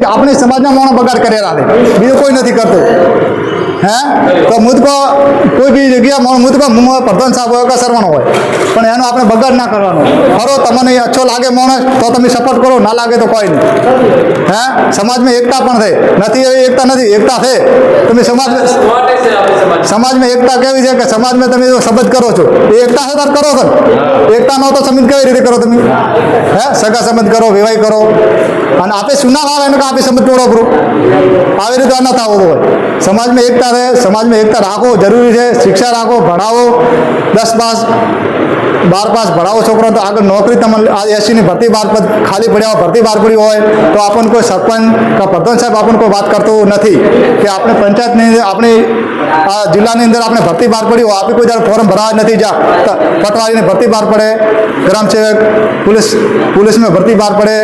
अपने समाज में माणस बगाड़ करे रहा बीजो कोई नहीं करते हैं। तो मुझको कोई भी जगह मुझको मुँह प्रधान साहब हो सरवण हो एनो आपने बगाड़ ना करवानो खरो तमने अच्छो लागे माणस तो तमे सपोर्ट करो ना लागे तो कोई नहीं हैं। समाज में एकता पण थे नहीं एकता नहीं एकता थे तमे समाज में एकता केवी है कि समाज में तमे जो समझ करो छो एकता है तर करो छो एकता न तो समझ केवी रीते करो तमे हैं। सगा समझ करो विवाह करो અને આપે સુના આવે એને આપે સમજ તોડો બ્રો આવી રીતે ન થવું હોય। સમાજ में एकता रहे समाज में एकता राखो जरूरी है। शिक्षा राखो भणावो 10 पास 12 पास भणावो छोकरा तो आगे नौकरी तमने आज एससी की भर्ती बार पर खाली पड़ा भर्ती बार पड़ी हो तो अपन कोई सरपंच का प्रधान साहब अपन को बात करते नहीं कि आपने पंचायत ने अपनी जिला अंदर आपने भर्ती बार पड़ी हो आप कोई जरा फॉर्म भरा नहीं जा पटवारी ने भर्ती बार पड़े ग्राम सेवक पुलिस में भर्ती बार पड़े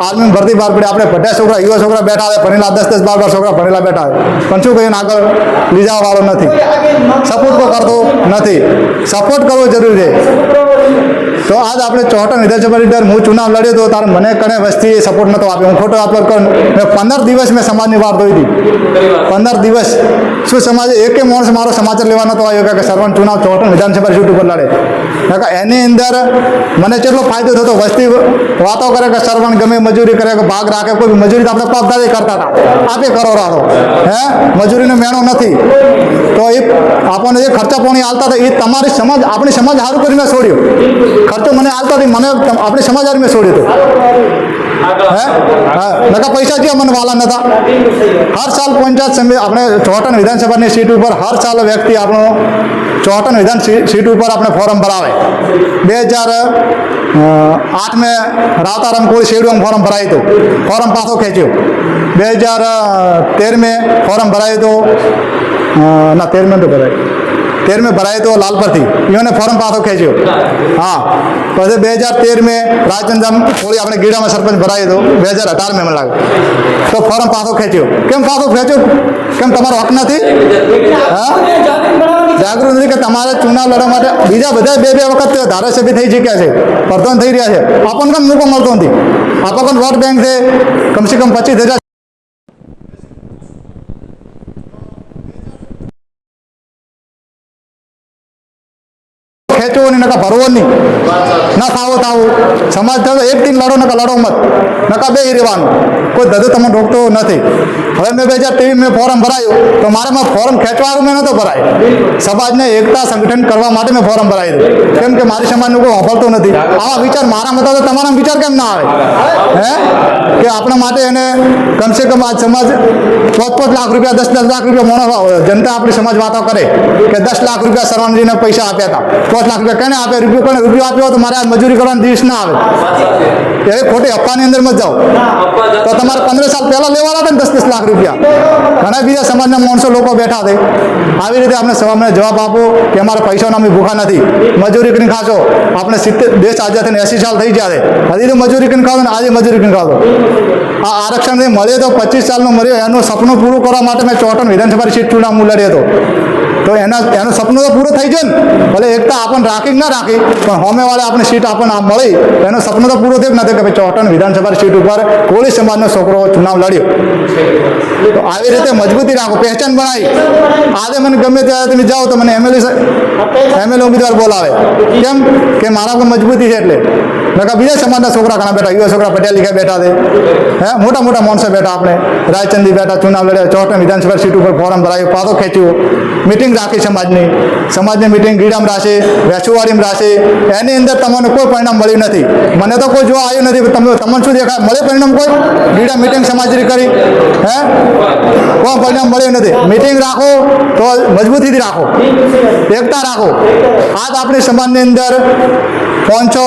आर्मी में भर्ती बार पड़े अपने बढ़िया छोकरा युवा छोकरा बैठा है भणेला 10-10 12 छोकरा भणेला बैठा है पण शुं कहीने आगे लीजा वालों नहीं सपोर्ट को करते नहीं सपोर्ट करવો जरूरी है। तो आज आपने चौहाटन विधानसभा अंदर हूँ चुनाव लड़े तो तार मने कणे वस्ती सपोर्ट नतो आप्यो हूँ खोटो वात करूँ मैं 15 दिवस में समाज की वात धोई थी 15 दिवस शू समाज एक माणस मारो समाचार लेवा नतो आव्यो कि सरपंच चुनाव चौहाटन विधानसभा सीट पर लड़े एनी अंदर मने चेटलो फायदो थतो वस्ती वातो करे कि सरपंच गमे मजूरी करे कि भाग राखे कोई मजूरी तो अपने पगदारी करता था आपे करो रहो है मजूरी ने मेणो नहीं तो ये आपने जे खर्चा पानी आलता था ये तमारी समाज अपनी समाज हारू करीने छोड्यो खर्चो मने आलता थी मने अपनी समाज हारू में छोड्यो तो नका पैसा जी मन वाला न था। हर साल पंचायत समिति अपने चौहाटन विधानसभा की सीट पर हर साल व्यक्ति आपनो चौहाटन विधान सीट पर अपने फॉर्म भरावे 2008 में रावताराम कोई शेडू में फॉर्म भराई तो फॉर्म पासो खेच्यो 2013 में फॉर्म भराई तो ना 13 में तो भराई 13 में भराई तो लालपर थी इन्होंने फॉर्म पासो खेच्यो हाँ પછી 2013 में राजचंद्र थोड़ी अपने गीड़ा में सरपंच भराई तो 2018 में मन लागे तो फॉर्म पासो खेच्यो केम पासो खेच्यो केम तमारो हक नहीं हाँ जागृत नहीं कि तमारे चुनाव लड़वा माटे बीजा बधा बे वखत धारासभ्य थई चुक्या छे प्रधान थई रह्या छे आपन कम मोको मळतो नथी आपन वोट बैंक छे कम से कम 25,000 खेचो नहीं नका भरवो नहीं ना थावो थावो समाज थो एक दिन लड़ो नका लड़ो मत नका बे रेवानुं कोई धंधो तमने रोकतो नहीं। हवे मैं 2023 में फॉर्म भरायो तो मारे में फॉर्म खेचवाळो में नतो भराय समाज ने एकता संगठन करवा माटे में फॉर्म भराई दो केम के मारी समाज को वापरतो नहीं आवा विचार मारा मत तो तमारा विचार केम ना आवे हैं कि आपना माटे एने कम से कम आज समाज 5-5 लाख रुपया 10-10 लाख रुपया मोणो जनता अपनी समाज वातो करे कि 10 लाख रुपया सरवणजी ने पैसा आप्या था 5 लाख रुपया कने आपे रुपया आप्यो तो मारे मजूरी करवानो दिवस ना आवे ए खोटी अप्पानी अंदर मत जाओ तो तमारे 15 साल पहला लेवाना था 10-10 लाख रुपया घना बीजा समाजना माणसो लोको बैठा थे આવી રીતે આપણે સવામને જવાબ આપો કે અમારા પૈસાના અમે ભૂખા નથી મજૂરી કરીને ખાશો આપણે 70 દેશ આઝાદ થઈને 80 સાલ થઈ ગયા છે હજી તો મજૂરી કરીને ખાશો ને આજે મજૂરી કરીને ખાશો આ આરક્ષણ મળે તો 25 સાલનો મળ્યો એનું સપનું પૂરું કરવા માટે મેં ચોહાટન વિધાનસભાની સીટ ચૂંટણી હું લડ્યો હતો तो एनु सपनों तो पूरा थी जाए भले एकता अपन राखी ना राखी पण होमे वाले अपनी सीट अपन मळी एनु सपनों तो पूरो थयो नहीं कि भाई चौहाटन विधानसभा सीट पर कोळी समाजनो छोकरो चुनाव लड्यो तो આવી રીતે મજબૂતી રાખો पहचान बनाई आज मैंने गमे त्यारे तमे जाओ तो मैंने एमएलए उम्मीदवार बोलावे केम के मारा को मजबूती है एटले नका बीजा समाजना छोकरा घणा बैठा युवा छोकरा पढ़िया लिखा बैठा थे है मोटा मोटा माणसो बैठा अपने रायचंदी बैठा चुनाव लड़े चौहाटन विधानसभा सीट पर फॉर्म भरायो पासो खेच्यो मीटिंग राखी समाजनी मीटिंग गीडाम राशे वेचुवाड़ी में राशे एनी अंदर तमने कोई परिणाम मळ्युं नहीं मने तो कोई जोवा आव्युं नहीं तमने शुं देखाय मळे परिणाम कोई गीडा मीटिंग समाजनी करी है कोई परिणाम मळ्युं नहीं मीटिंग राखो तो मजबूती थी राखो एकता राखो आज अपनी समाजनी अंदर 500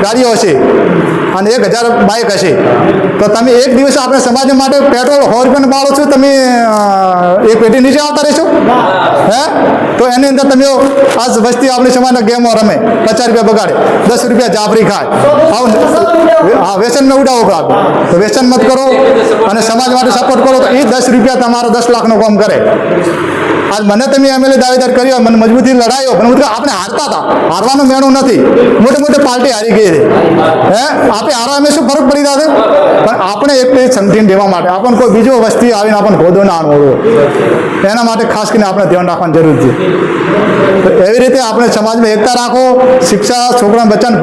गाड़ियों हशे અને 1000 बाइक हशे तो तमे एक दिवस अपने समाज माटे पेट्रोल 100 रुपया भाड़ो छो तमे एक पेटी नीचे आवता रहेशो है तो एनी अंदर तमे आज वस्ती अपने समाज गेमो रमे 50 रुपया बगाड़े 10 रुपया जाफरी खाए हाँ व्यसन में उड़ाओ का तो व्यसन मत करो और समाज माटे सपोर्ट करो तो ये 10 रुपया तमारो 10 लाख नो काम करे આજ મને તમે એમએલએ દાવેદાર કર્યો, મને મજબૂતી લડાયો, પણ હું તો આપણે હારતા હતા, હારવાનો મેણું નથી, મોટી મોટી પાર્ટી હારી ગઈ છે. આપણે હારવા એમ શું ફરક પડી જશે? પણ આપણે એટલે સમજીને દેવા માટે આપણને કોઈ બીજો વસ્તી આવીને આપણને ગોદો ના આણવો, એના માટે ખાસ કરીને આપણે ધ્યાન રાખવાની જરૂર છે. તો એવી રીતે આપણે સમાજમાં એકતા રાખો, શિક્ષા છોકરા બચ્ચાને